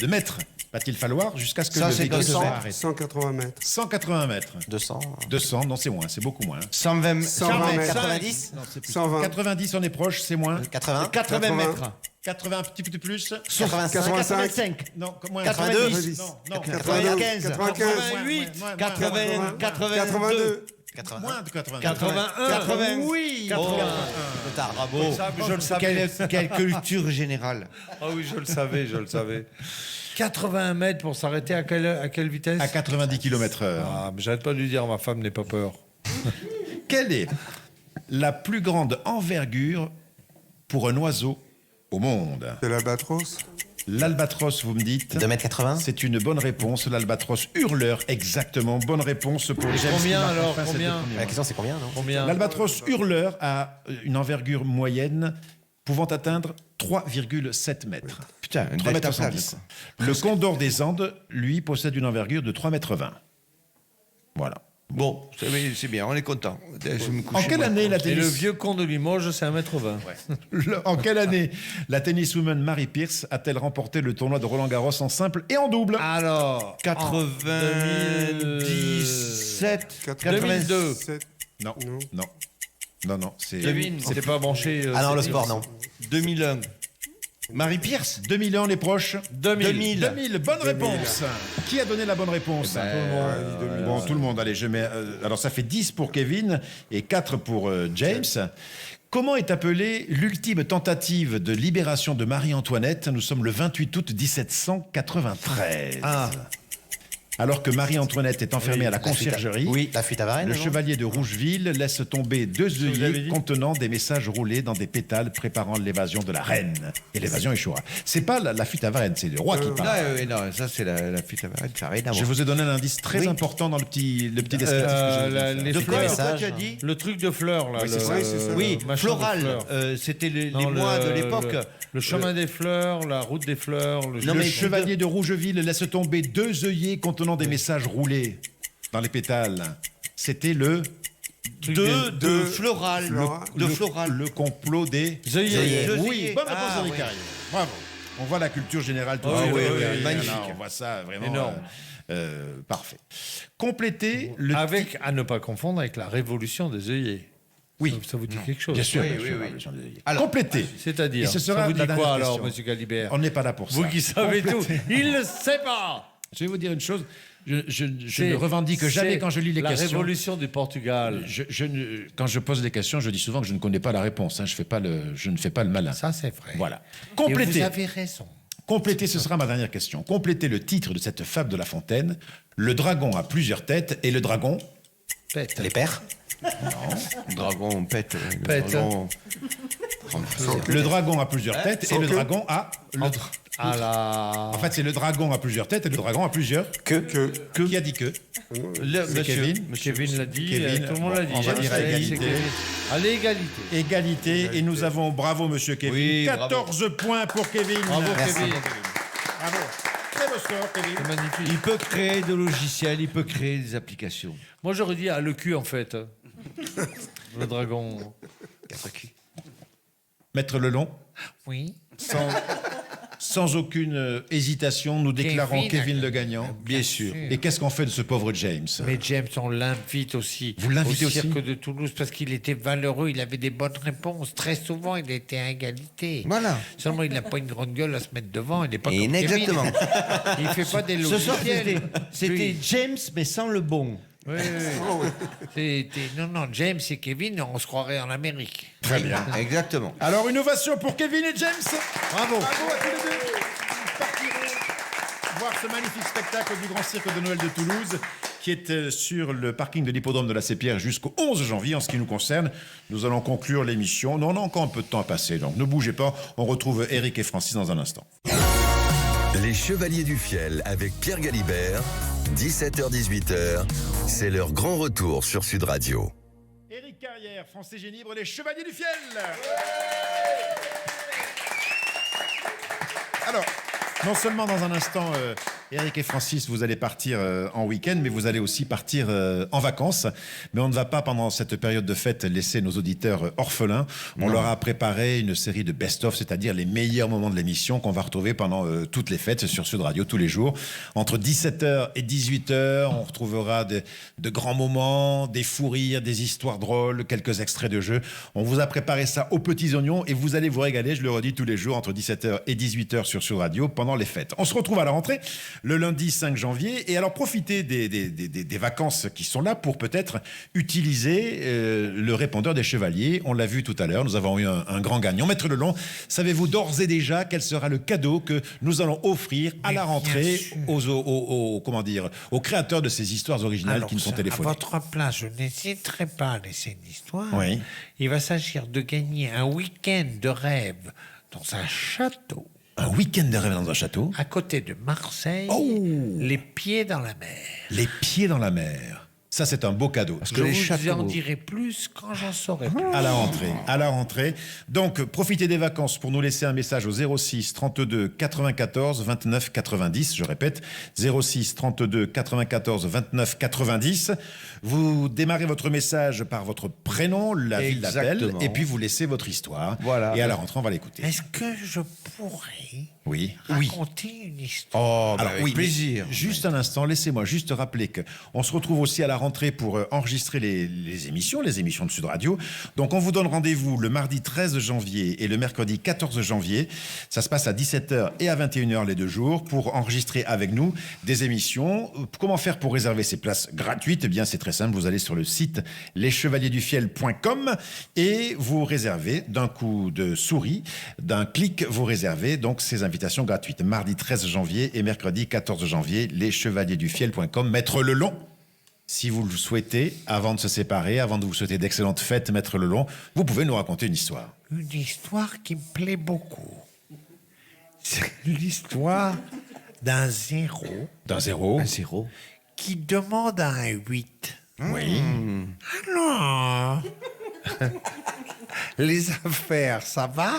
S2: mètres va-t-il falloir jusqu'à ce que
S4: Ça,
S2: le
S4: c'est
S2: véhicule
S4: comme ça.
S2: s'arrête?
S11: 180 mètres.
S2: 180 mètres.
S10: 200.
S2: 200, non, c'est moins, c'est beaucoup moins.
S4: 120
S11: 120 mètres.
S10: 90.
S11: 120.
S2: 90, on est proche, c'est moins.
S10: 80.
S4: 80 mètres.
S2: 80, un petit peu plus.
S10: 85.
S4: 85.
S2: Non, moins.
S4: 90.
S2: Non, non,
S4: 95.
S11: 95. 82.
S10: 80.
S2: Moins de 80.
S4: 81.
S2: Oui.
S4: Oh.
S2: 81.
S10: Retard.
S4: Bravo.
S3: Ça, je le savais.
S4: Quelle culture générale.
S3: Ah oui, je le savais. 80 mètres pour s'arrêter à quelle vitesse?
S2: À 90 km/h.
S3: Ah, mais j'arrête pas de lui dire, ma femme n'est pas peur.
S2: Quelle est la plus grande envergure pour un oiseau au monde?
S11: C'est l'albatros.
S2: L'albatros, vous me dites?
S10: 2,80 m.
S2: C'est une bonne réponse. L'albatros hurleur, exactement. Bonne réponse pour James.
S3: Combien,
S2: qui marque
S3: alors,
S2: enfin ses
S3: combien
S2: deux premiers
S10: La
S2: points.
S10: question, c'est combien, non?
S3: Combien?
S2: L'albatros hurleur a une envergure moyenne pouvant atteindre 3,7 mètres.
S4: Putain, un
S2: 3,70
S4: delta
S2: m.
S4: plate,
S2: Le condor des Andes, lui, possède une envergure de 3,20 m. Voilà.
S4: Bon, c'est bien, on est content. Je vais me coucher,
S2: En quelle
S4: moi.
S2: année la
S3: Et le
S2: tennis...
S3: vieux con de Limoges, c'est 1,20 m.
S2: En quelle année la tenniswoman Mary Pierce a-t-elle remporté le tournoi de Roland-Garros en simple et en double?
S3: Alors,
S4: 97.
S3: 2002.
S11: 7.
S2: Non,
S11: Non.
S2: non, non, non. C'est
S3: Kevin, c'est pas branché.
S10: Ah non, le
S3: c'est-
S10: sport, non.
S4: 2001. Marie Pierce.
S2: 2000 ans, les proches.
S3: 2000.
S2: 2000, bonne réponse. Qui a donné la bonne réponse? Bon, tout le monde. Allez, je mets. Alors, ça fait 10 pour Kevin et 4 pour James. Comment est appelée l'ultime tentative de libération de Marie-Antoinette? Nous sommes le 28 août 1793. Alors que Marie-Antoinette est enfermée à la conciergerie,
S10: Oui, la fuite à Varennes.
S2: le
S10: non
S2: chevalier de Rougeville laisse tomber 2
S3: vous avez
S2: œillets
S3: dit
S2: contenant des messages roulés dans des pétales préparant l'évasion de la reine. Et l'évasion échouera. C'est pas la fuite à Varennes, c'est le roi qui parle.
S4: Non, ça c'est la fuite à Varennes, ça n'a rien à
S2: Je
S4: voir.
S2: vous ai donné un indice très important dans le petit descriptif que j'ai voulu faire.
S3: les
S4: De quoi
S3: fleurs.
S4: tu as dit?
S3: Le truc de fleurs, là.
S2: Oui, c'est ça.
S11: Oui, c'est ça.
S4: Oui,
S3: machin de
S4: floral.
S3: fleurs.
S4: C'était les
S3: Non,
S4: mois de l'époque.
S3: Le chemin des fleurs, la route des fleurs.
S2: Le chevalier de Rougeville laisse tomber 2 œillets contenant des messages roulés dans les pétales. C'était le
S4: De floral. De
S2: le-
S4: floral.
S2: le complot des
S3: œillets.
S4: Deux
S2: Oui,
S4: œillets.
S2: bonne réponse
S4: Ah,
S2: d'Henri
S4: oui.
S2: Carrier. Bravo. On voit la culture générale. tout
S3: Ah
S2: de suite.
S3: oui, oui,
S2: Là,
S4: magnifique.
S2: on voit ça vraiment.
S3: Énorme.
S2: Parfait. Complétez le
S3: Avec, à ne pas confondre avec la révolution des œillets.
S2: Oui.
S3: Ça vous dit quelque chose?
S2: Bien sûr.
S4: Oui,
S2: bien
S4: oui,
S2: sûr,
S4: oui.
S2: la révolution des œillets.
S4: Alors,
S2: Complétez.
S3: C'est-à-dire,
S2: Et ce sera
S3: ça vous dit
S2: la dernière
S3: quoi alors,
S2: question.
S3: monsieur Galibert?
S2: On n'est pas là pour ça.
S3: Vous qui savez tout,
S2: Complétez.
S3: il ne sait pas.
S2: Je vais vous dire une chose. Je
S3: C'est-
S2: ne revendique jamais
S3: c'est
S2: quand je lis les
S3: la
S2: questions.
S3: révolution du Portugal.
S2: Quand je pose des questions, je dis souvent que je ne connais pas la réponse. Hein. Je ne fais pas le malin.
S3: Ça, c'est vrai.
S2: Voilà.
S3: Et vous
S2: Complétez.
S3: avez raison.
S2: Complétez, ce sera ma dernière question. Complétez le titre de cette fable de La Fontaine. Le dragon a plusieurs têtes et le dragon...
S3: Pète.
S10: Les pères.
S4: Dragon, pète.
S3: Pète.
S4: Dragon.
S2: Le dragon a plusieurs têtes et le dragon a...
S3: Ah là.
S2: En fait, c'est le dragon a plusieurs têtes et le dragon a plusieurs...
S11: Que.
S2: Qui a dit que?
S4: Monsieur
S2: Kevin.
S3: Kevin l'a dit,
S2: Kevin,
S3: tout le monde l'a dit.
S2: on va dire à
S3: C'est
S2: égalité.
S3: Kevin. Allez, égalité.
S2: Égalité. Et nous avons... Bravo, monsieur Kevin.
S4: Oui, bravo.
S2: 14 points pour Kevin.
S3: Bravo,
S10: Merci.
S3: Kevin.
S2: Bravo. Très beau score, Kevin.
S3: C'est magnifique.
S4: Il peut créer des logiciels, il peut créer des applications.
S3: Moi, j'aurais dit le cul, en fait. Le dragon.
S2: Maître Lelon,
S5: Oui.
S2: sans aucune hésitation, nous déclarons Kevin le gagnant.
S4: Bien sûr.
S2: Et qu'est-ce qu'on fait de ce pauvre James?
S5: Mais James, on l'invite aussi.
S2: Vous l'invitez
S5: au
S2: aussi
S5: Cirque de Toulouse parce qu'il était valeureux, il avait des bonnes réponses. Très souvent, il était à égalité.
S4: Voilà.
S5: Seulement, il n'a pas une grande gueule à se mettre devant. Il n'est pas comme
S4: Exactement.
S5: Kevin. Il fait pas des
S4: Ce soir,
S5: logiciels.
S4: c'était
S5: Lui,
S4: James, mais sans le bon.
S3: Oui,
S5: Non, James et Kevin, on se croirait en Amérique.
S2: Très bien.
S4: Exactement.
S2: Alors, une ovation pour Kevin et James.
S5: Bravo.
S2: Bravo à tous les deux. Nous partirons voir ce magnifique spectacle du Grand Cirque de Noël de Toulouse, qui est sur le parking de l'hippodrome de la Sépierre jusqu'au 11 janvier. En ce qui nous concerne, nous allons conclure l'émission. Nous, on a encore un peu de temps à passer, donc ne bougez pas. On retrouve Eric et Francis dans un instant.
S1: Les Chevaliers du Fiel avec Pierre Galibert, 17h-18h, c'est leur grand retour sur Sud Radio.
S2: Éric Carrière, Français Génie Libre, les Chevaliers du Fiel. Alors, non seulement dans un instant, Éric et Francis, vous allez partir en week-end, mais vous allez aussi partir en vacances. Mais on ne va pas, pendant cette période de fête, laisser nos auditeurs orphelins. On leur a préparé une série de best-of, c'est-à-dire les meilleurs moments de l'émission qu'on va retrouver pendant toutes les fêtes sur Sud Radio, tous les jours. Entre 17h et 18h, on retrouvera de grands moments, des fous rires, des histoires drôles, quelques extraits de jeux. On vous a préparé ça aux petits oignons et vous allez vous régaler, je le redis, tous les jours, entre 17h et 18h sur Sud Radio, pendant les fêtes. On se retrouve à la rentrée le lundi 5 janvier. Et alors, profitez des vacances qui sont là pour peut-être utiliser le répondeur des Chevaliers. On l'a vu tout à l'heure, nous avons eu un grand gagnant. Maître Lelon, savez-vous d'ores et déjà quel sera le cadeau que nous allons offrir à la rentrée aux créateurs de ces histoires originales
S5: Alors,
S2: qui nous sont
S5: à
S2: téléphonées?
S5: votre place, je n'hésiterai pas à laisser une histoire.
S2: Oui.
S5: Il va s'agir de gagner un week-end de rêve dans un château.
S2: Un week-end de rêve dans un château?
S5: À côté de Marseille, les pieds dans la mer.
S2: Les pieds dans la mer. Ça, c'est un beau cadeau.
S5: Je vous en dirai plus quand j'en saurai plus.
S2: À la rentrée. Donc, profitez des vacances pour nous laisser un message au 06 32 94 29 90. Je répète, 06 32 94 29 90. Vous démarrez votre message par votre prénom, la ville d'appel, et puis vous laissez votre histoire.
S4: Voilà.
S2: Et à la rentrée, on va l'écouter.
S5: Est-ce que je pourrais raconter une histoire?
S2: Oh, alors,
S4: avec plaisir.
S2: Juste un instant, laissez-moi juste rappeler qu'on se retrouve aussi à la rentrée pour enregistrer les émissions de Sud Radio. Donc, on vous donne rendez-vous le mardi 13 janvier et le mercredi 14 janvier. Ça se passe à 17h et à 21h les 2 jours pour enregistrer avec nous des émissions. Comment faire pour réserver ces places gratuites? Eh bien, c'est très simple. Vous allez sur le site leschevaliersdufiel.com et vous réservez d'un coup de souris, d'un clic, vous réservez donc ces invitations gratuites. Mardi 13 janvier et mercredi 14 janvier, leschevaliersdufiel.com. Maître Lelon, si vous le souhaitez, avant de se séparer, avant de vous souhaiter d'excellentes fêtes, Maître Lelon, vous pouvez nous raconter une histoire.
S5: Une histoire qui me plaît beaucoup. C'est l'histoire d'un zéro.
S2: D'un zéro?
S4: Un zéro.
S5: Qui demande à un 8.
S2: Oui.
S5: Alors, les affaires, ça va?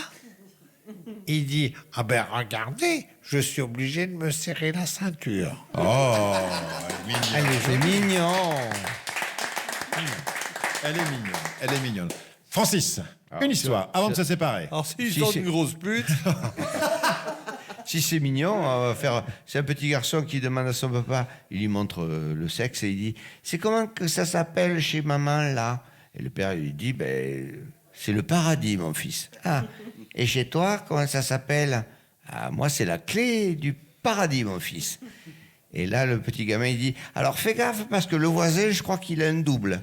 S5: Il dit, ah ben regardez, je suis obligé de me serrer la ceinture.
S2: Oh,
S4: Elle est mignon.
S2: Elle est mignonne. Francis, une histoire avant de se séparer.
S3: Alors, s'il sort une grosse pute,
S4: Si c'est mignon, on va faire. C'est un petit garçon qui demande à son papa, il lui montre le sexe et il dit, c'est comment que ça s'appelle chez maman là? Et le père lui dit, ben c'est le paradis mon fils. Ah. Et chez toi, comment ça s'appelle? Ah, moi c'est la clé du paradis mon fils. Et là le petit gamin il dit, alors fais gaffe parce que le voisin je crois qu'il a un double.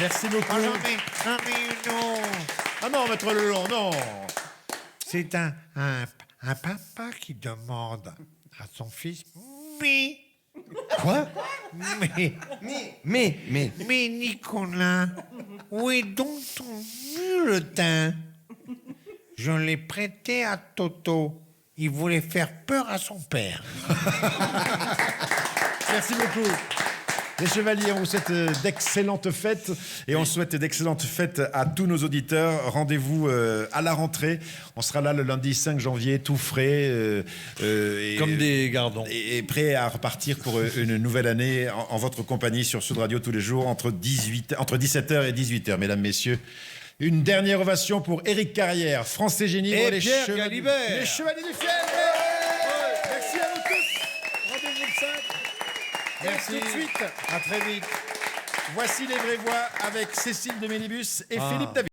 S2: Merci beaucoup.
S5: Non mais une autre.
S2: Ah non, Maître Lelon, non.
S5: C'est un papa qui demande à son fils, mais...
S4: Quoi?
S5: Mais Nicolas, où est donc ton bulletin? Je l'ai prêté à Toto. Il voulait faire peur à son père.
S2: Merci beaucoup. Les Chevaliers, on vous souhaite d'excellentes fêtes et on souhaite d'excellentes fêtes à tous nos auditeurs. Rendez-vous à la rentrée. On sera là le lundi 5 janvier, tout frais.
S3: comme des gardons.
S2: Et prêt à repartir pour une nouvelle année en votre compagnie sur Sud Radio tous les jours entre 17h et 18h. Mesdames, messieurs, une dernière ovation pour Éric Carrière, Français Génie
S3: Et
S2: les
S3: Pierre Galibert.
S2: Les Chevaliers du Fiel. Merci à vous tous. Rendez-vous le 5.
S3: Merci.
S2: Tout de suite. À très vite. Voici les vraies voix avec Cécile de Mélibus et Philippe David.